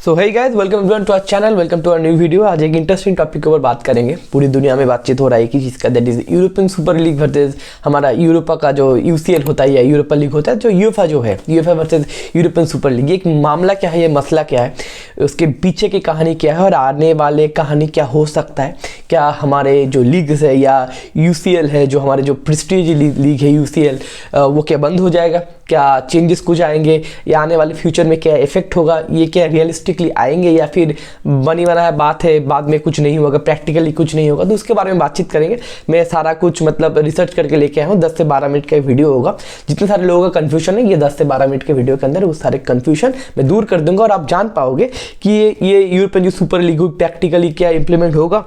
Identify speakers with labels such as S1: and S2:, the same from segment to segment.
S1: So hey guys, welcome everyone to our channel, welcome to our new video. आज एक interesting topic के ऊपर बात करेंगे। पूरी दुनिया में बातचीत हो रहा है कि जिसका that is European super league versus हमारा यूरोपा का जो यूसीएल होता है या यूरोपा लीग होता है, जो यूएफए जो है, UEFA versus European super league. ये एक मामला क्या है, ये मसला क्या है, उसके पीछे की कहानी क्या है और आने वाले कहानी क्या हो सकता है। क्या हमारे जो लीग्स है या यूसीएल है, जो हमारे जो प्रेस्टीज लीग है यूसीएल, वो क्या बंद हो जाएगा, क्या चेंजेस कुछ आएंगे या आने वाले फ्यूचर में क्या इफेक्ट होगा, ये क्या रियलिस्टिकली आएंगे या फिर बनी बना है बात है, बाद में कुछ नहीं होगा, प्रैक्टिकली कुछ नहीं होगा। तो उसके बारे में बातचीत करेंगे। मैं सारा कुछ मतलब रिसर्च करके लेके आया हूँ। 10 से 12 मिनट का वीडियो होगा। जितने सारे लोगों का कन्फ्यूजन है, ये 10 से 12 मिनट के वीडियो के अंदर वो सारे कन्फ्यूजन मैं दूर कर दूंगा और आप जान पाओगे कि ये यूरोपियन जो सुपर लीग प्रैक्टिकली क्या इंप्लीमेंट होगा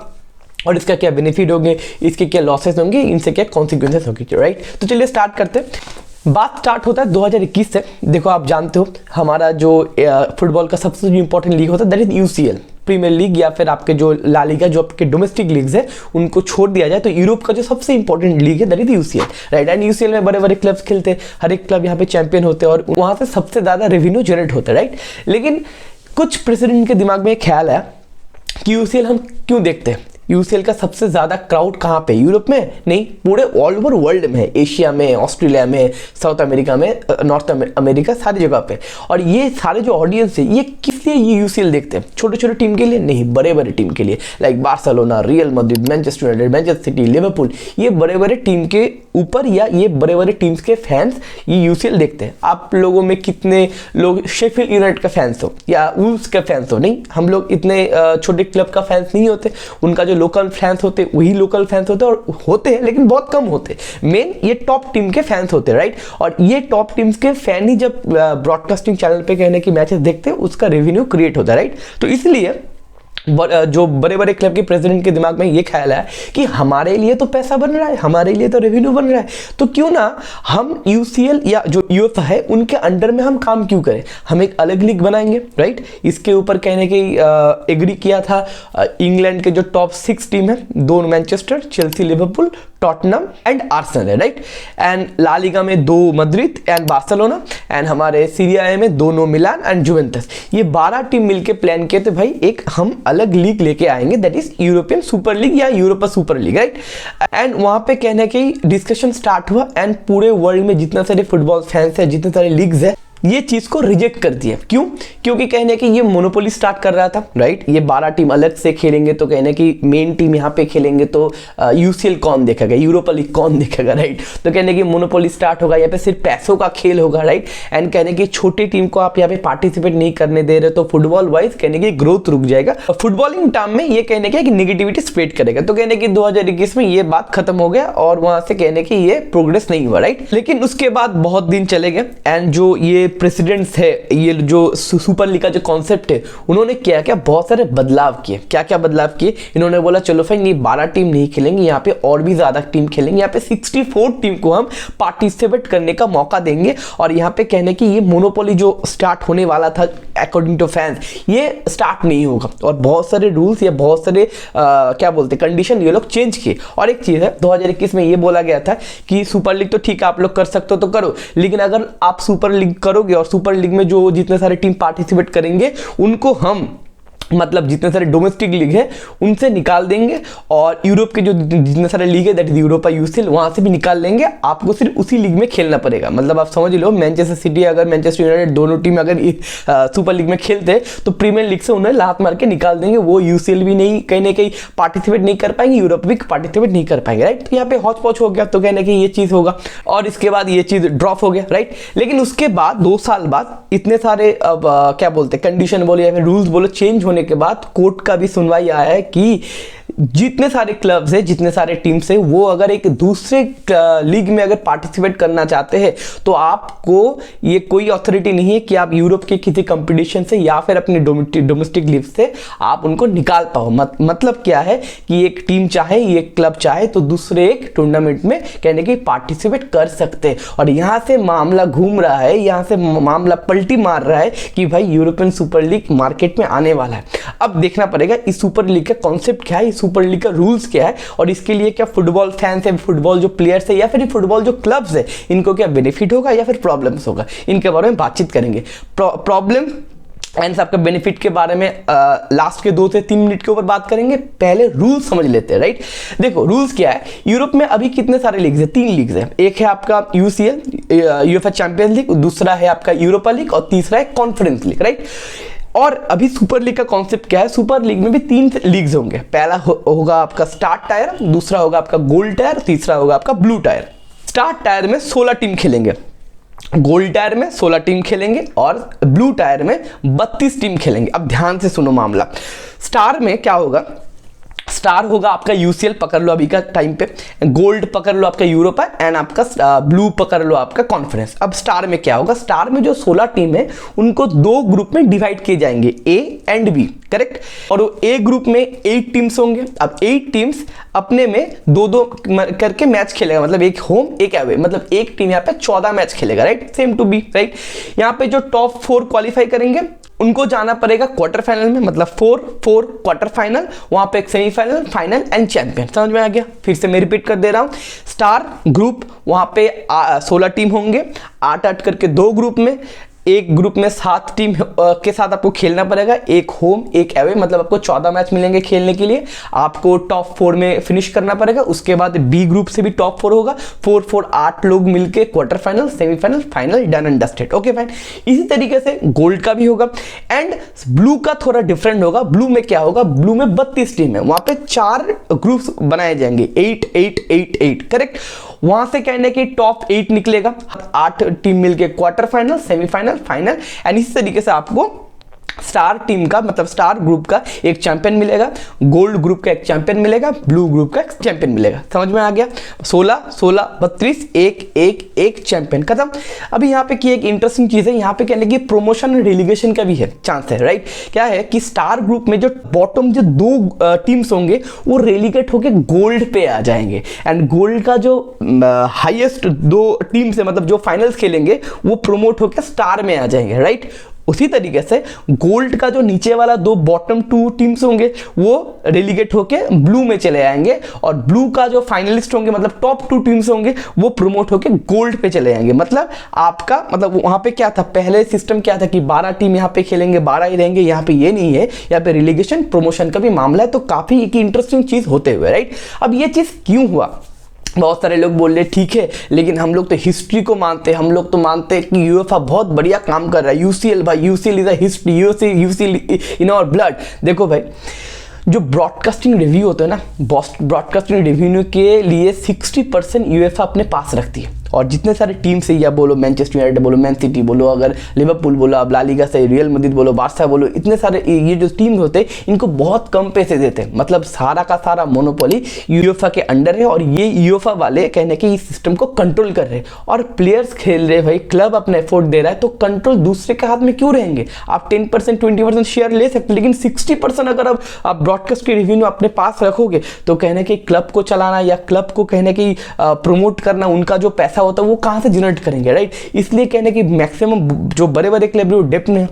S1: और इसका क्या बेनिफिट होंगे, इसके क्या लॉसेस होंगे, इनसे क्या कॉन्सिक्वेंसेस होंगे, राइट। तो चलिए स्टार्ट करते हैं। बात स्टार्ट होता है 2021 से। देखो, आप जानते हो हमारा जो फुटबॉल का सबसे इंपॉर्टेंट लीग होता है that is UCL premier league, या फिर आपके जो ला लीगा, जो आपके डोमेस्टिक लीग्स है, उनको छोड़ दिया जाए तो यूरोप का जो सबसे इंपॉर्टेंट लीग है that is UCL, right. And UCL में बड़े बड़े क्लब्स खेलते हैं, हर एक क्लब यहाँ पे चैंपियन होते हैं और वहाँ से सबसे ज़्यादा रेवेन्यू जनरेट होता है, राइट। लेकिन कुछ प्रेसिडेंट के दिमाग में एक ख्याल है कि यूसीएल हम क्यों देखते हैं। यूसीएल का सबसे ज़्यादा क्राउड कहाँ पे, यूरोप में नहीं, पूरे ऑल ओवर वर्ल्ड में है। एशिया में, ऑस्ट्रेलिया में, साउथ अमेरिका में, नॉर्थ अमेरिका, सारी जगह पे। और ये सारे जो ऑडियंस है, ये किस लिए ये यूसीएल देखते हैं? छोटे छोटे टीम के लिए नहीं, बड़े बड़े टीम के लिए, like Barcelona, Real Madrid, Manchester United, Manchester city, Liverpool, ये बड़े बड़े टीम के ऊपर या ये बड़े बड़े टीम्स के फैंस ये यूसीएल देखते हैं। आप लोगों में कितने लोग शेफील्ड यूनाइटेड का फैंस हो या वुल्व्स का फैंस हो? नहीं, हम लोग इतने छोटे क्लब का फैंस नहीं होते। उनका जो लोकल फैंस होते वही लोकल फैंस होते और होते हैं, लेकिन बहुत कम होते। मेन ये टॉप टीम के फैंस होते हैं, राइट। और ये टॉप टीम्स के फैन ही जब ब्रॉडकास्टिंग चैनल पे कहने की मैचेस देखते हैं, उसका रेवेन्यू क्रिएट होता है, राइट। तो इसलिए जो बड़े बड़े क्लब के प्रेसिडेंट के दिमाग में ये ख्याल है कि हमारे लिए तो पैसा बन रहा है, हमारे लिए तो रेवेन्यू बन रहा है, तो क्यों ना हम यूसीएल या जो यूएफए है उनके अंडर में हम काम क्यों करें, हम एक अलग लीग बनाएंगे, राइट। इसके ऊपर कहने की एग्री किया था इंग्लैंड के जो टॉप 6 टीम है, 2 Manchester, Chelsea, Liverpool, Tottenham and Arsenal है, राइट। एंड ला लीगा में 2 मैड्रिड एंड बार्सिलोना, एंड हमारे सीरिया ए में 2 मिलान एंड जुवेंटस। ये 12 टीम मिलके प्लान किए थे भाई, एक हम अलग लीग लेके आएंगे that is European super league या Europa super league, right. And वहां पे कहने की डिस्कशन स्टार्ट हुआ एंड पूरे वर्ल्ड में जितना सारे फुटबॉल फैंस है, जितने सारे लीग्स है, ये चीज को रिजेक्ट कर दिया। क्यों? क्योंकि कहने की ये मोनोपोली स्टार्ट कर रहा था, राइट। ये 12 टीम अलग से खेलेंगे तो कहने की मेन टीम यहाँ पे खेलेंगे तो यूसीएल कौन देखेगा, यूरोपा लीग कौन देखेगा, राइट। तो कहने की मोनोपोली स्टार्ट होगा, यहाँ पे सिर्फ पैसों का खेल होगा, राइट। एंड कहने की छोटी टीम को आप यहाँ पे पार्टिसिपेट नहीं करने दे रहे तो फुटबॉल वाइज कहने की ग्रोथ रुक जाएगा। फुटबॉलिंग टर्म में ये कहने की निगेटिविटी स्प्रेड करेगा। तो कहने की 2021 में ये बात खत्म हो गया और वहां से कहने की ये प्रोग्रेस नहीं हुआ, राइट। लेकिन उसके बाद बहुत दिन चले गए एंड जो ये प्रेसिडेंट्स है, ये जो सुपर लीग का जो कॉन्सेप्ट है, उन्होंने क्या क्या बहुत सारे बदलाव किए। क्या क्या बदलाव किए? इन्होंने बोला चलो भाई नहीं, 12 टीम नहीं खेलेंगे, यहाँ पे और भी ज्यादा टीम खेलेंगे, यहाँ पे 64 टीम को हम पार्टिसिपेट करने का मौका देंगे। और यहाँ पे कहने की ये मोनोपोली जो स्टार्ट होने वाला था अकॉर्डिंग टू फैंस, ये स्टार्ट नहीं होगा। और बहुत सारे रूल्स या बहुत सारे क्या बोलते कंडीशन ये लोग चेंज किए। और एक चीज है, 2021 में ये बोला गया था कि सुपर लीग तो ठीक है, आप लोग कर सकते हो तो करो, लेकिन अगर आप सुपर लीग करोगे और सुपर लीग में जो जितने सारे टीम पार्टिसिपेट करेंगे उनको हम मतलब जितने सारे डोमेस्टिक लीग है उनसे निकाल देंगे और यूरोप के जो जितने सारे लीग है दैट इज यूरोपा यूसीएल, वहां से भी निकाल लेंगे। आपको सिर्फ उसी लीग में खेलना पड़ेगा। मतलब आप समझ लो, मैनचेस्टर सिटी अगर मैनचेस्टर यूनाइटेड दोनों टीम अगर सुपर लीग में खेलते तो प्रीमियर लीग से उन्हें लात मार के निकाल देंगे। वो यूसीएल भी नहीं कहीं ना कहीं पार्टिसिपेट नहीं कर पाएंगे, यूरोप भी पार्टिसिपेट नहीं कर पाएंगे, राइट। तो यहाँ पे हौच पौच हो गया, तो कहने की ये चीज होगा और इसके बाद ये चीज ड्रॉप हो गया, राइट। लेकिन उसके बाद 2 साल बाद इतने सारे अब क्या बोलते कंडीशन बोलो या फिर रूल्स बोलो चेंज होने के बाद कोर्ट का भी सुनवाई आया है कि जितने सारे क्लब्स है, जितने सारे टीम्स है, वो अगर एक दूसरे लीग में अगर पार्टिसिपेट करना चाहते हैं तो आपको ये कोई अथॉरिटी नहीं है कि आप यूरोप के किसी कंपटीशन से या फिर अपने डोमेस्टिक लीग से आप उनको निकाल पाओ। मतलब क्या है कि एक टीम चाहे, ये क्लब चाहे तो दूसरे एक टूर्नामेंट में कहने की पार्टिसिपेट कर सकते हैं। और यहाँ से मामला घूम रहा है, यहाँ से मामला पलटी मार रहा है कि भाई यूरोपियन सुपर लीग मार्केट में आने वाला है। अब देखना पड़ेगा इस सुपर लीग का कॉन्सेप्ट क्या है, सुपर लीग का रूल्स क्या है और इसके लिए क्या फुटबॉल फैंस है, फुटबॉल जो प्लेयर्स है या फिर फुटबॉल जो क्लब्स है, इनको क्या बेनिफिट होगा या फिर प्रॉब्लम्स होगा, इनके बारे में बातचीत करेंगे। प्रॉब्लम एंड आपका बेनिफिट के बारे में लास्ट के 2 से 3 मिनट के ऊपर बात करेंगे। पहले रूल्स समझ लेते हैं, राइट। देखो रूल्स क्या है, यूरोप में अभी कितने सारे लीग्स है, 3 लीग्स है। एक है आपका यूसीएल यूएफए चैंपियंस लीग, दूसरा है आपका यूरोपा लीग और तीसरा है कॉन्फ्रेंस लीग, राइट। और अभी सुपर लीग का कॉन्सेप्ट क्या है, सुपर लीग में भी 3 लीग्स होंगे। पहला होगा आपका स्टार्ट टायर, दूसरा होगा आपका गोल्ड टायर, तीसरा होगा आपका ब्लू टायर। स्टार्ट टायर में 16 टीम खेलेंगे, गोल्ड टायर में 16 टीम खेलेंगे और ब्लू टायर में 32 टीम खेलेंगे। अब ध्यान से सुनो मामला। स्टार में क्या होगा, स्टार होगा आपका यूसीएल पकड़ लो अभी का टाइम पे, गोल्ड पकड़ लो आपका यूरोपा एंड आपका ब्लू पकड़ लो आपका कॉन्फ्रेंस। अब स्टार में क्या होगा, स्टार में जो 16 टीम है उनको 2 ग्रुप में डिवाइड किए जाएंगे, ए एंड बी, करेक्ट। और वो ए ग्रुप में 8 टीम्स होंगे। अब 8 टीम्स अपने में 2-2 करके मैच खेलेगा, मतलब एक होम एक अवे, मतलब एक टीम यहाँ पे 14 मैच खेलेगा, right, same to be, right. यहाँ पे जो टॉप 4 क्वालिफाई करेंगे उनको जाना पड़ेगा क्वार्टर फाइनल में, मतलब 4-4 क्वार्टर फाइनल, वहां पे एक सेमीफाइनल, फाइनल एंड चैंपियन। समझ में आ गया? फिर से मैं रिपीट कर दे रहा हूं। स्टार ग्रुप वहां पे 16 टीम होंगे, 8-8 करके 2 ग्रुप में, एक ग्रुप में 7 टीम के साथ आपको खेलना पड़ेगा, एक होम एक अवे, मतलब आपको 14 मैच मिलेंगे खेलने के लिए। आपको टॉप 4 में फिनिश करना पड़ेगा। उसके बाद बी ग्रुप से भी टॉप 4 होगा, 4-4 8 लोग मिलके quarter final, semifinal, final, done and dusted. Okay fine. इसी तरीके से गोल्ड का भी होगा। एंड ब्लू का थोड़ा डिफरेंट होगा। ब्लू में क्या होगा, ब्लू में 32 टीम है, वहां पे 4 ग्रुप्स बनाए जाएंगे, 8-8-8-8, करेक्ट। वहां से कहने की टॉप 8 निकलेगा, 8 टीम मिलके quarter final, semifinal, final and इस तरीके से आपको स्टार टीम का, मतलब स्टार ग्रुप का एक चैंपियन मिलेगा, गोल्ड ग्रुप का एक चैंपियन मिलेगा, ब्लू ग्रुप का एक चैंपियन मिलेगा। समझ में आ गया? 16-16 32 एक चैंपियन, खत्म। अभी यहाँ पे की एक इंटरेस्टिंग चीज है, यहाँ पे कहने की प्रमोशन एंड रेलीगेशन का भी है चांस है, राइट। क्या है कि स्टार ग्रुप में जो बॉटम जो 2 टीम्स होंगे वो रेलीगेट होके गोल्ड पे आ जाएंगे एंड गोल्ड का जो हाईएस्ट 2 टीम्स है, मतलब जो फाइनल्स खेलेंगे, वो प्रमोट होकर स्टार में आ जाएंगे, राइट। उसी तरीके से गोल्ड का जो नीचे वाला 2 बॉटम 2 टीम्स होंगे वो रेलीगेट होके ब्लू में चले आएंगे और ब्लू का जो फाइनलिस्ट होंगे, मतलब टॉप 2 टीम्स होंगे, वो प्रमोट होके गोल्ड पे चले जाएंगे। मतलब आपका, मतलब वहां पे क्या था, पहले सिस्टम क्या था कि 12 टीम यहाँ पे खेलेंगे, 12 ही रहेंगे। यहाँ पे ये नहीं है, यहाँ पे रिलीगेशन प्रमोशन का भी मामला है। तो काफी एक इंटरेस्टिंग चीज होते हुए, राइट। अब ये चीज क्यों हुआ, बहुत सारे लोग बोल रहे ठीक है, लेकिन हम लोग तो हिस्ट्री को मानते हैं, हम लोग तो मानते हैं कि यूएफए बहुत बढ़िया काम कर रहा है। यूसीएल भाई, UCL is a history, UCL in our blood. देखो भाई, जो ब्रॉडकास्टिंग रिव्यू होता है ना, ब्रॉडकास्टिंग रिव्यू के लिए 60% यूएफए अपने पास रखती है। और जितने सारे टीम से, या बोलो मैनचेस्टर यूनाइटेड बोलो, मैन सिटी बोलो, अगर लिवरपूल बोलो, अब ला लीगा से रियल मैड्रिड बोलो, बार्सा बोलो, इतने सारे ये जो टीम होते हैं इनको बहुत कम पैसे देते हैं। मतलब सारा का सारा मोनोपोली यूएफए के अंडर है और ये यूएफए वाले कहने के इस सिस्टम को कंट्रोल कर रहे हैं। और प्लेयर्स खेल रहे भाई, क्लब अपने एफोर्ट दे रहा है, तो कंट्रोल दूसरे के हाथ में क्यों रहेंगे। आप 10% 20% शेयर ले सकते, लेकिन 60% अगर आप ब्रॉडकास्ट के रिव्यू अपने पास रखोगे तो कहने के क्लब को चलाना या क्लब को कहने की प्रमोट करना, उनका जो पैसा होता है वो कहां से जनरेट करेंगे, राइट। इसलिए कहने की मैक्सिमम जो बड़े बड़े क्लब वो डेप्थ में,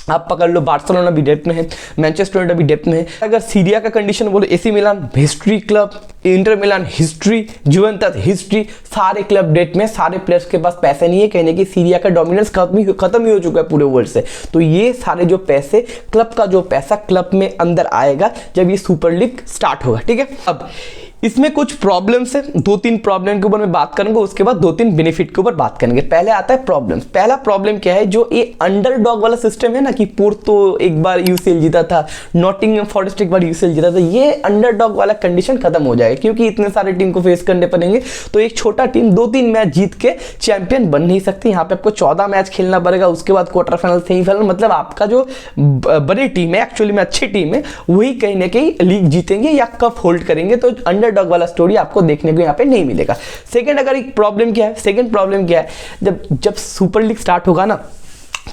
S1: आप पकड़ लो बार्सिलोना भी डेप्थ में है, मैनचेस्टर यूनाइटेड भी डेप्थ में है। अगर सीरिया का कंडीशन बोलो, AC Milan history club, Inter Milan history, Juventus history, सारे क्लब डेट में, सारे प्लेयर्स के पास पैसे नहीं है। कहने की सीरिया का डोमिनेंस खत्म ही हो चुका है पूरे वर्ल्ड से। तो ये सारे जो पैसे, क्लब का जो पैसा क्लब में अंदर आएगा जब ये सुपर लीग स्टार्ट होगा, ठीक है। अब इसमें कुछ प्रॉब्लम्स है, 2-3 प्रॉब्लम के ऊपर मैं बात करूंगा, उसके बाद 2-3 बेनिफिट के ऊपर बात करेंगे। पहले आता है प्रॉब्लम्स। पहला प्रॉब्लम क्या है, जो ये अंडरडॉग वाला सिस्टम है ना, कि पोर्तो एक बार यूसीएल जीता था, नॉटिंघम फॉरेस्ट एक बार यूसीएल जीता था, ये अंडरडॉग वाला कंडीशन खत्म हो जाएगा, क्योंकि इतने सारे टीम को फेस करने पड़ेंगे। तो एक छोटा टीम 2-3 मैच जीत के चैंपियन बन नहीं सकती। यहाँ पे आपको 14 मैच खेलना पड़ेगा, उसके बाद क्वार्टर फाइनल, सेमीफाइनल। मतलब आपका जो बड़ी टीम है, एक्चुअली में अच्छी टीम है, वही कहीं ना कहीं लीग जीतेंगे या कप होल्ड करेंगे। तो अंडरडॉग वाला स्टोरी आपको देखने को यहाँ पे नहीं मिलेगा। सेकंड, अगर एक प्रॉब्लम क्या है, सेकंड प्रॉब्लम क्या है, जब सुपर लीग स्टार्ट होगा ना,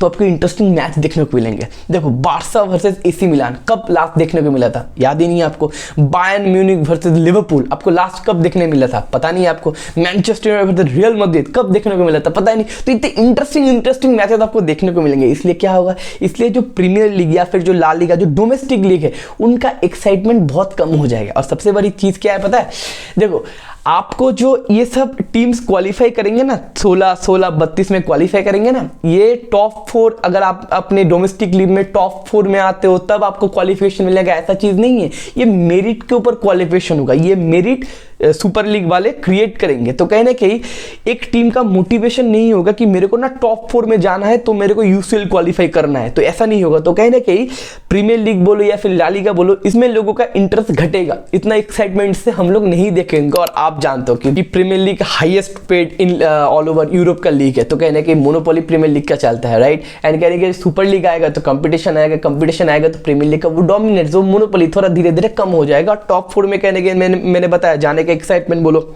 S1: तो आपको इंटरेस्टिंग मैच देखने को मिलेंगे। देखो, बार्सा वर्सेस एसी मिलान कब लास्ट देखने को मिला था, याद ही नहीं है आपको। बायर्न म्यूनिख वर्सेस लिवरपूल आपको लास्ट कब देखने मिला था, पता नहीं आपको। Manchester United versus real Madrid कब देखने को मिला था, पता ही नहीं। तो इतने इंटरेस्टिंग मैचेस आपको देखने को मिलेंगे। इसलिए क्या होगा, इसलिए जो प्रीमियर लीग या फिर जो ला लीगा, जो डोमेस्टिक लीग है, उनका एक्साइटमेंट बहुत कम हो जाएगा। और सबसे बड़ी चीज क्या है पता है, देखो आपको जो ये सब टीम्स क्वालिफाई करेंगे ना, 16, 16, 32 में क्वालिफाई करेंगे ना, ये टॉप 4, अगर आप अपने डोमेस्टिक लीग में टॉप 4 में आते हो तब आपको क्वालिफिकेशन मिलेगा, ऐसा चीज नहीं है। ये मेरिट के ऊपर क्वालिफिकेशन होगा, ये मेरिट सुपर लीग वाले क्रिएट करेंगे। तो कहीं ना कहीं एक टीम का मोटिवेशन नहीं होगा कि मेरे को ना टॉप 4 में जाना है तो मेरे को यूसीएल क्वालिफाई करना है, तो ऐसा नहीं होगा। तो कहीं ना कहीं प्रीमियर लीग बोलो या फिर ला लीगा बोलो, इसमें लोगों का इंटरेस्ट घटेगा, इतना एक्साइटमेंट से हम लोग नहीं देखेंगे। और आप जानते हो कि premier league highest paid in all over Europe का लीग है, तो कहीं ना कहीं मोनोपोली प्रीमियर लीग का चलता है, राइट। एंड कहने के सुपर लीग आएगा तो कंपटीशन आएगा, कंपटीशन आएगा तो प्रीमियर लीग का वो डोमिनेट, जो मोनोपोली थोड़ा धीरे धीरे कम हो जाएगा। टॉप 4 में कहने के मैंने बताया जाने का एक्साइटमेंट बोलो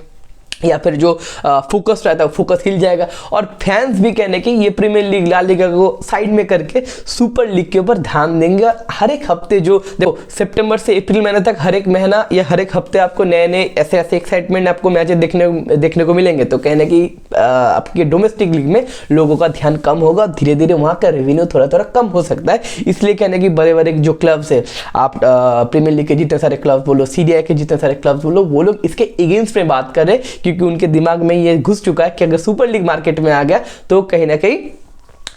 S1: या फिर जो फोकस रहता है फोकस हिल जाएगा। और फैंस भी कहने कि ये प्रीमियर लीग ला लीगा को साइड में करके सुपर लीग के ऊपर ध्यान देंगे। हर एक हफ्ते जो देखो सितंबर से अप्रैल महीने तक हर एक महीना या हर एक हफ्ते आपको नए नए ऐसे एक्साइटमेंट आपको मैचेस देखने को मिलेंगे। तो कहने की आपके डोमेस्टिक लीग में लोगों का ध्यान कम होगा, धीरे धीरे वहाँ का रेवेन्यू थोड़ा थोड़ा कम हो सकता है। इसलिए कहने की बड़े बड़े जो क्लब्स है, आप प्रीमियर लीग के जितने सारे क्लब्स बोलो, सीडीआई के जितने सारे क्लब्स बोलो, वो लोग इसके अगेंस्ट में बात कर रहे हैं, क्योंकि उनके दिमाग में ये घुस चुका है कि अगर सुपर लीग मार्केट में आ गया तो कहीं ना कहीं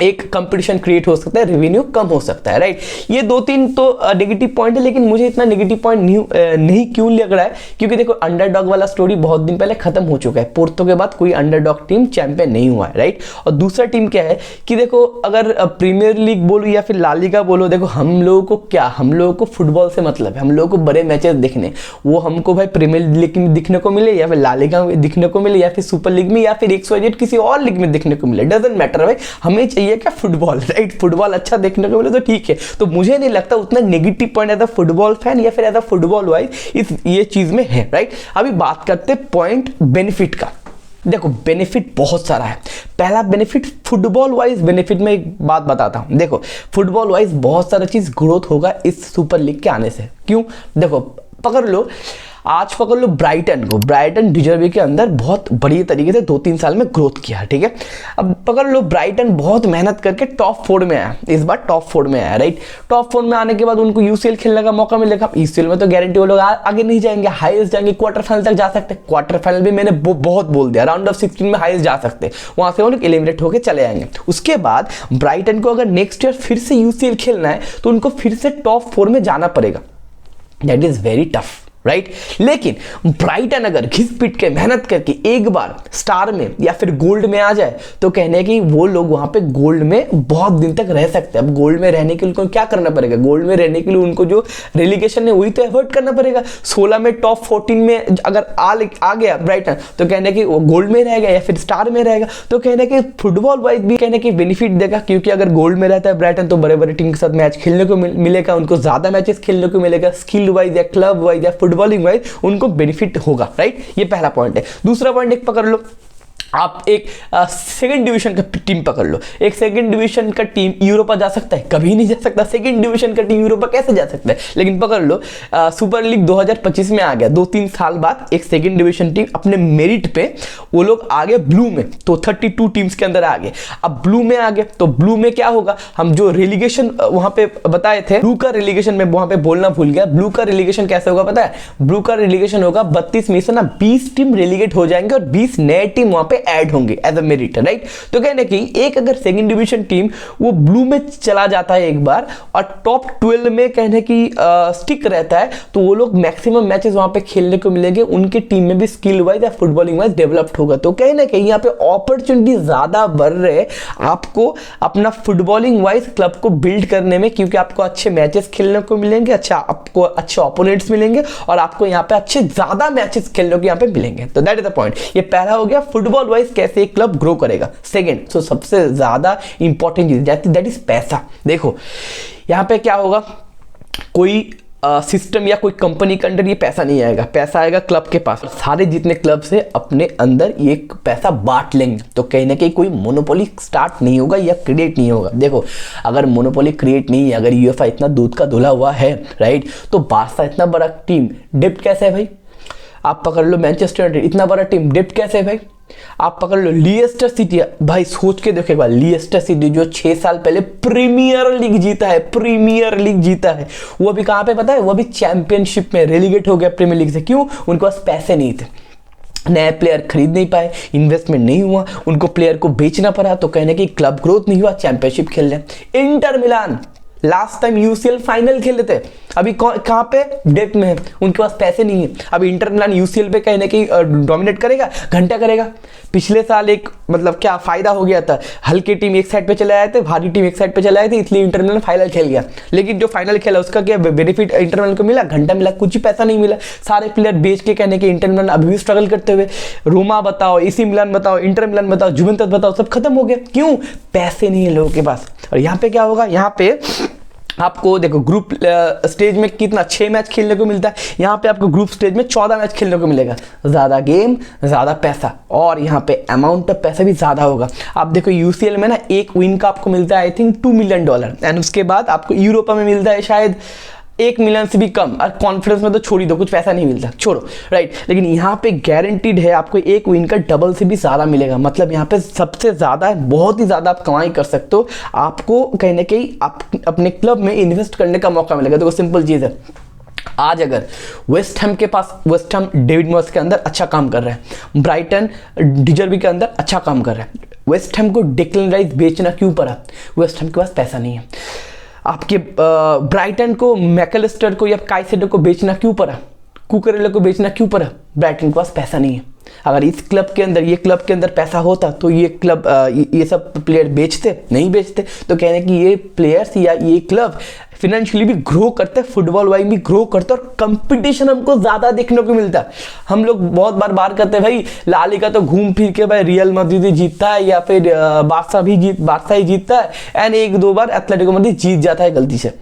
S1: एक कंपटीशन क्रिएट हो सकता है, रेवेन्यू कम हो सकता है, राइट। ये 2-3 तो नेगेटिव पॉइंट है, लेकिन मुझे इतना नेगेटिव पॉइंट नहीं क्यों लग रहा है, क्योंकि देखो अंडरडॉग वाला स्टोरी बहुत दिन पहले खत्म हो चुका है। पोर्तो के बाद कोई अंडरडॉग टीम चैंपियन नहीं हुआ है, राइट। और दूसरा टीम क्या है कि देखो अगर प्रीमियर लीग बोलो या फिर ला लीगा बोलो, देखो हम लोगों को फुटबॉल से मतलब है, हम लोगों को बड़े मैचेस देखने, वो हमको भाई प्रीमियर लीग में दिखने को मिले या फिर ला लीगा में दिखने को मिले या फिर सुपर लीग में या फिर XYZ किसी और लीग में दिखने को मिले, डजंट मैटर भाई, हमें चाहिए क्या फुटबॉल, राइट। फुटबॉल अच्छा देखने को मिले तो ठीक है। तो मुझे नहीं लगता उतना negative point as a football fan या फिर एज अ फुटबॉल वाइज ये चीज में है, राइट। अभी बात करते पॉइंट बेनिफिट का। देखो बेनिफिट बहुत सारा है। पहला बेनिफिट फुटबॉल वाइज बेनिफिट में एक बात बताता हूं। देखो फुटबॉल वाइज बहुत सारा चीज ग्रोथ होगा इस सुपर लीग के आने से। क्यों? देखो पकड़ लो, आज पकड़ लो ब्राइटन को, ब्राइटन डिजर्वी के अंदर बहुत बढ़िया तरीके से 2-3 साल में ग्रोथ किया, ठीक है। अब पकड़ लो ब्राइटन बहुत मेहनत करके टॉप 4 में आया, इस बार टॉप 4 में आया, राइट। टॉप 4 में आने के बाद उनको यूसीएल खेलने का मौका मिलेगा। यूसीएल में तो गारंटी वो लोग आगे नहीं जाएंगे, हाईएस्ट जाएंगे, क्वार्टर फाइनल तक जा सकते। क्वार्टर फाइनल भी मैंने बहुत बोल दिया, राउंड ऑफ 16 में हाईएस्ट जा सकते, वहां से वो लोग एलिमिनेट होकर चले आएंगे। उसके बाद ब्राइटन को अगर नेक्स्ट ईयर फिर से यूसीएल खेलना है तो उनको फिर से टॉप 4 में जाना पड़ेगा। That is very tough, right. लेकिन ब्राइटन अगर घिस पिट के मेहनत करके एक बार स्टार में या फिर गोल्ड में आ जाए तो कहने की वो लोग वहां पे गोल्ड में बहुत दिन तक रह सकते हैं। अब गोल्ड में रहने के लिए उनको क्या करना पड़ेगा? गोल्ड में रहने के लिए उनको जो रेलीगेशन है वही तो एवॉइड करना पड़ेगा। 16 में टॉप 14 में अगर आ गया ब्राइटन तो कहने की वो गोल्ड में रहेगा या फिर स्टार में रहेगा। तो कहने की फुटबॉल वाइज भी कहने की बेनिफिट देगा, क्योंकि अगर गोल्ड में रहता है ब्राइटन तो बड़े बड़े टीम के साथ मैच खेलने को मिलेगा, उनको ज्यादा मैचेस खेलने को मिलेगा, स्किल वाइज या क्लब वाइज या फुटबॉलिंग वाइज उनको बेनिफिट होगा, राइट। ये पहला पॉइंट है। दूसरा पॉइंट एक पकड़ लो, आप एक सेकंड डिवीजन का टीम पकड़ लो। एक सेकंड डिवीजन का टीम यूरोपा जा सकता है? कभी नहीं जा सकता। सेकंड डिवीजन का टीम यूरोपा कैसे जा सकता है? लेकिन पकड़ लो सुपर लीग 2025 में आ गया, 2-3 साल बाद एक सेकंड डिवीजन टीम अपने मेरिट पे वो लोग आ गए ब्लू में, तो 32 टीम्स के अंदर आ गए। अब ब्लू में आ गए तो ब्लू में क्या होगा? हम जो रेलीगेशन वहां पे बताए थे, ब्लू का रेलीगेशन में वहां पे बोलना भूल गया। ब्लू का रेलीगेशन कैसे होगा पता है? ब्लू का रेलीगेशन होगा 32 में से ना 20 टीम रेलीगेट हो जाएंगे और 20 नए टीम वहां पे ऐड होंगे एज अ मेरिट, राइट। तो कहने की एक अगर सेकंड डिवीजन टीम वो ब्लू में चला जाता है एक बार और टॉप 12 में कहने की स्टिक रहता है तो वो लोग मैक्सिमम मैचेस वहां पे खेलने को मिलेंगे, उनकी टीम में भी स्किल वाइज या फुटबॉलिंग वाइज डेवलप्ड होगा। तो कहीं ना कहीं यहाँ पे अपॉर्चुनिटी ज्यादा बढ़ रहे आपको अपना फुटबॉलिंग वाइज क्लब को बिल्ड करने में, क्योंकि आपको अच्छे मैचेस खेलने को मिलेंगे, आपको अच्छे ओपोनेंट्स मिलेंगे और आपको यहाँ पे अच्छे ज्यादा मैचेस खेलने को यहाँ पे मिलेंगे। तो दैट इज द पॉइंट। ये पहला हो गया फुटबॉल वाइज कैसे एक क्लब ग्रो करेगा। सेकंड, सो सबसे ज्यादा इंपॉर्टेंट चीज दैट इज पैसा। देखो यहां पे क्या होगा, कोई सिस्टम या कोई कंपनी के अंदर ये पैसा नहीं आएगा, पैसा आएगा क्लब के पास। सारे जितने क्लब से अपने अंदर ये पैसा बांट लेंगे, तो कहीं ना कहीं कोई मोनोपोली स्टार्ट नहीं होगा या क्रिएट नहीं होगा। देखो अगर मोनोपोली क्रिएट नहीं है, अगर यूएफए इतना दूध का धुला हुआ है, राइट, तो बारसा इतना बड़ा टीम डेप्ट कैसे है भाई? आप पकड़ लो मैनचेस्टर यूनाइटेड इतना बड़ा टीम डेप्ट कैसे है भाई? आप पकड़ लो लिएस्टर सिटी, भाई सोच के देखो एक बार, लिएस्टर सिटी जो 6 साल पहले प्रीमियर लीग जीता है, वो अभी कहां पे पता है? वो अभी चैंपियनशिप में रेलीगेट हो गया प्रीमियर लीग से। क्यों? उनके पास पैसे नहीं थे। नए प्लेयर खरीद नहीं पाए, इन्वेस्टमेंट नहीं हुआ, उनको प्लेयर को बेचना पड़ा, तो कहने की क्लब ग्रोथ नहीं हुआ, चैंपियनशिप खेल रहे। Inter Milan last time UCL final खेले थे, अभी कहाँ पे डेट में है, उनके पास पैसे नहीं है। अभी इंटर मिलान यूसीएल पे कहने की डोमिनेट करेगा, घंटा करेगा। पिछले साल एक मतलब क्या फायदा हो गया था, हल्की टीम एक साइड पे चले आए थे, भारी टीम एक साइड पे चले आए थे, इसलिए इंटर मिलान फाइनल खेल गया। लेकिन जो फाइनल खेला उसका क्या बेनिफिट इंटर मिलान को मिला? घंटा मिला, कुछ ही पैसा नहीं मिला। सारे प्लेयर बेच के कहने के इंटर मिलान अभी भी स्ट्रगल करते हुए। रोमा बताओ, एसी मिलान बताओ, इंटर मिलान बताओ, जुवेंटस बताओ, सब खत्म हो गया। क्यों? पैसे नहीं है लोगों के पास। और यहाँ पे क्या होगा, यहाँ पे आपको देखो ग्रुप स्टेज में कितना 6 मैच खेलने को मिलता है, यहाँ पे आपको ग्रुप स्टेज में 14 मैच खेलने को मिलेगा। ज़्यादा गेम, ज़्यादा पैसा, और यहाँ पे अमाउंट ऑफ पैसा भी ज़्यादा होगा। आप देखो यूसीएल में ना एक विन का आपको मिलता है आई थिंक $2 मिलियन, एंड उसके बाद आपको यूरोपा में मिलता है शायद 1 मिलियन से भी कम, और कॉन्फ्रेंस में तो छोड़ ही दो, कुछ पैसा नहीं मिलता, छोड़ो, राइट। लेकिन यहाँ पे गारंटीड है आपको एक विन का डबल से भी ज़्यादा मिलेगा। मतलब यहाँ पे सबसे ज़्यादा, बहुत ही ज़्यादा आप कमाई कर सकते हो। आपको कहीं ना कहीं आप अपने क्लब में इन्वेस्ट करने का मौका मिलेगा। देखो सिंपल चीज़ है, आज अगर वेस्ट हैम के पास, वेस्ट हैम डेविड मॉयस के अंदर अच्छा काम कर रहा है, ब्राइटन डिजर्बी के अंदर अच्छा काम कर रहा है, वेस्ट हैम को डिक्लेन राइस बेचना क्यों पड़ा? वेस्ट हैम के पास पैसा नहीं है। आपके ब्राइटन को मैकलिस्टर को या काइसेडो को बेचना क्यों पड़ा? कुकरेला को बेचना क्यों पड़ा? ब्राइटन के पास पैसा नहीं है। अगर इस क्लब के अंदर, ये क्लब के अंदर पैसा होता तो ये क्लब ये सब प्लेयर बेचते नहीं बेचते। तो कहने कि ये प्लेयर्स या ये क्लब फिनेंशियली भी ग्रो करते, फुटबॉल वाइज भी ग्रो करते, और कंपटीशन हमको ज़्यादा देखने को मिलता है। हम लोग बहुत बार करते हैं भाई ला लीगा तो घूम फिर के भाई रियल मैड्रिड ही जीतता है, या फिर बारसा ही जीतता है, एंड 1-2 बार एथलेटिको मैड्रिड जीत जाता है गलती से।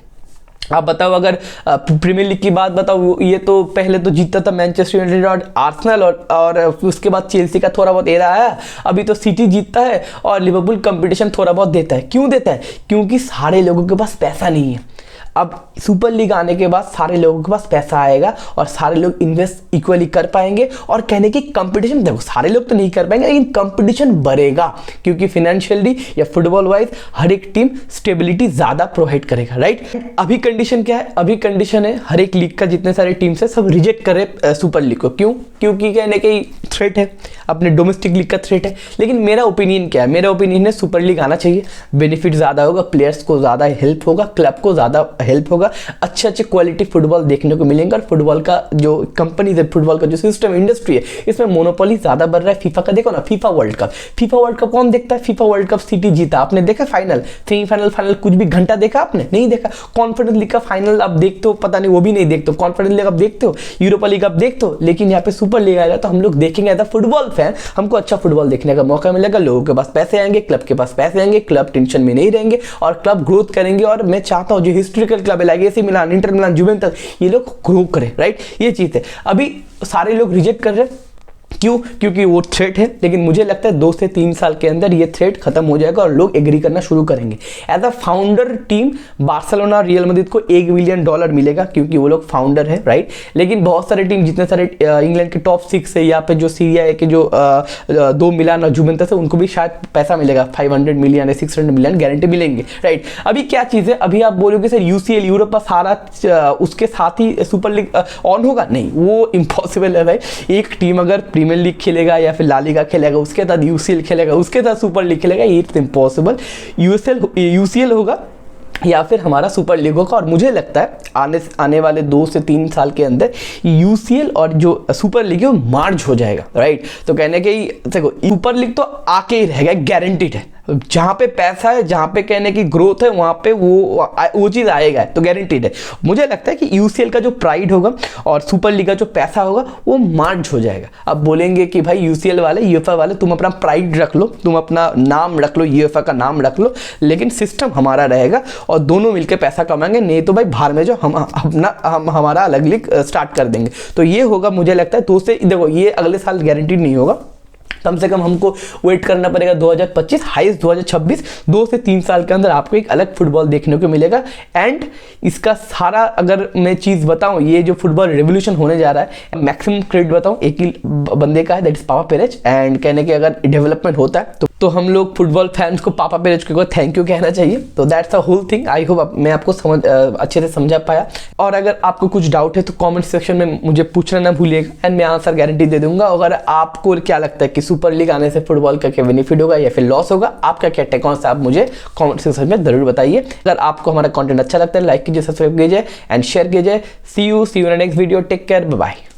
S1: आप बताओ, अगर प्रीमियर लीग की बात बताओ, ये तो पहले तो जीतता था मैनचेस्टर यूनाइटेड और आर्सेनल, और उसके बाद चेल्सी का थोड़ा बहुत एरा आया। अभी तो सिटी जीतता है और लिवरपूल कंपटीशन थोड़ा बहुत देता है। क्यों देता है? क्योंकि सारे लोगों के पास पैसा नहीं है। अब सुपर लीग आने के बाद सारे लोगों के पास पैसा आएगा और सारे लोग इन्वेस्ट इक्वली कर पाएंगे, और कहने की कंपटीशन, देखो सारे लोग तो नहीं कर पाएंगे लेकिन कंपटीशन बढ़ेगा, क्योंकि फिनेंशियली या फुटबॉल वाइज हर एक टीम स्टेबिलिटी ज़्यादा प्रोवाइड करेगा, राइट। अभी कंडीशन क्या है? अभी कंडीशन है हर एक लीग का जितने सारे टीम्स है सब रिजेक्ट करे सुपर लीग को। क्यों? क्योंकि कहने की थ्रेट है, अपने डोमेस्टिक लीग का थ्रेट है। लेकिन मेरा ओपिनियन क्या है? मेरा ओपिनियन है सुपर लीग आना चाहिए, बेनिफिट ज़्यादा होगा, प्लेयर्स को ज़्यादा हेल्प होगा, क्लब को ज़्यादा हेल्प होगा, अच्छे क्वालिटी फुटबॉल देखने को मिलेंगे, और फुटबॉल का जो कंपनी है, फुटबॉल का जो सिस्टम इंडस्ट्री है, इसमें मोनोपोली ज़्यादा बढ़ रहा है। फीफा का देखो ना, फीफा वर्ल्ड कप कौन देखता है? फीफा वर्ल्ड कप सिटी जीता, आपने देखा? फाइनल, सेमीफाइनल, फाइनल कुछ भी घंटा देखा आपने? नहीं देखा। कॉन्फिडेंस लीग का फाइनल आप देखते हो? पता नहीं, वो भी नहीं देखते हो। कॉन्फिडेंस लीग आप देखते हो, यूरोपा लीग आप देखते हो, लेकिन यहाँ पे सुपर लीग आएगा तो हम लोग देखेंगे। एज अ फुटबॉल फैन हमको अच्छा फुटबॉल देखने का मौका मिलेगा, लोगों के पास पैसे आएंगे, क्लब के पास पैसे आएंगे, क्लब टेंशन में नहीं रहेंगे और क्लब ग्रोथ करेंगे। और मैं चाहता हूँ जो हिस्टोरिकल क्लब है like AC Milan, Inter Milan, Juventus, ये लोग ग्रो करें, राइट। ये चीज़ है। अभी सारे लोग रिजेक्ट कर रहे हैं, क्यों? क्योंकि वो थ्रेट है। लेकिन मुझे लगता है 2 से 3 साल के अंदर ये थ्रेट खत्म हो जाएगा और लोग एग्री करना शुरू करेंगे। As a founder team Barcelona, Real Madrid को $1 मिलियन मिलेगा, क्योंकि वो लोग फाउंडर है, राइट। लेकिन बहुत सारे टीम, जितने सारे इंग्लैंड के टॉप 6 है, या पे जो सीरिया है के जो 2 मिलान और जुवेंटस है, उनको भी शायद पैसा मिलेगा, 500 मिलियन या 600 मिलियन गारंटी मिलेंगे, राइट। अभी क्या चीज़ है, अभी आप बोलोगे सर यूसीएल यूरोपा सारा उसके साथ ही सुपर लीग ऑन होगा? नहीं, वो इम्पॉसिबल है भाई। एक टीम अगर प्रीमियर लीग खेलेगा या फिर ला लीगा खेलेगा, उसके साथ यूसीएल खेलेगा, उसके साथ सुपर लीग खेलेगा, ये इट्स इम्पॉसिबल। यूसीएल होगा या फिर हमारा सुपर लीग होगा। और मुझे लगता है आने वाले 2 से 3 साल के अंदर यूसीएल और जो सुपर लीग है वो मार्ज हो जाएगा, राइट। तो कहने के देखो सुपर लीग तो आके ही रहेगा, गारंटीड है। जहाँ पे पैसा है, जहाँ पे कहने की ग्रोथ है, वहाँ पे वो चीज़ आएगा, तो गारंटीड है। मुझे लगता है कि यूसीएल का जो प्राइड होगा और सुपर लीग का जो पैसा होगा वो मार्ज हो जाएगा। अब बोलेंगे कि भाई यूसीएल वाले, यूएफए वाले, तुम अपना प्राइड रख लो, तुम अपना नाम रख लो, यूएफए का नाम रख लो, लेकिन सिस्टम हमारा रहेगा और दोनों मिलकर पैसा कमाएंगे। नहीं तो भाई बाहर में जो हम हमारा अलग लीग स्टार्ट कर देंगे। तो ये होगा, मुझे लगता है। तो उससे देखो, ये अगले साल गारंटीड नहीं होगा, कम से कम हमको वेट करना पड़ेगा 2025, हाईएस्ट 2026। 2 से 3 साल के अंदर आपको एक अलग फुटबॉल देखने को मिलेगा। एंड इसका सारा अगर मैं चीज़ बताऊं, ये जो फुटबॉल रेवोल्यूशन होने जा रहा है, मैक्सिमम क्रेडिट बताऊं एक ही बंदे का है, दैट इज पापा पेरेज। एंड कहने के अगर डेवलपमेंट होता है तो तो हम लोग फुटबॉल फैंस को पापा पेरेज को थैंक यू कहना चाहिए। तो that's the whole thing. I hope मैं आपको अच्छे से समझा पाया। और अगर आपको कुछ डाउट है तो कमेंट सेक्शन में मुझे पूछना ना भूलिएगा एंड मैं आंसर गारंटी दे दूंगा। अगर आपको क्या लगता है कि सुपर लीग आने से फुटबॉल का क्या बेनिफिट होगा या फिर लॉस होगा, आपका क्या टेक ऑन, आप मुझे कमेंट सेक्शन में जरूर बताइए। अगर आपको हमारा कंटेंट अच्छा लगता है लाइक कीजिए, सब्सक्राइब कीजिए एंड शेयर कीजिए। See you in next video. Take care, bye bye.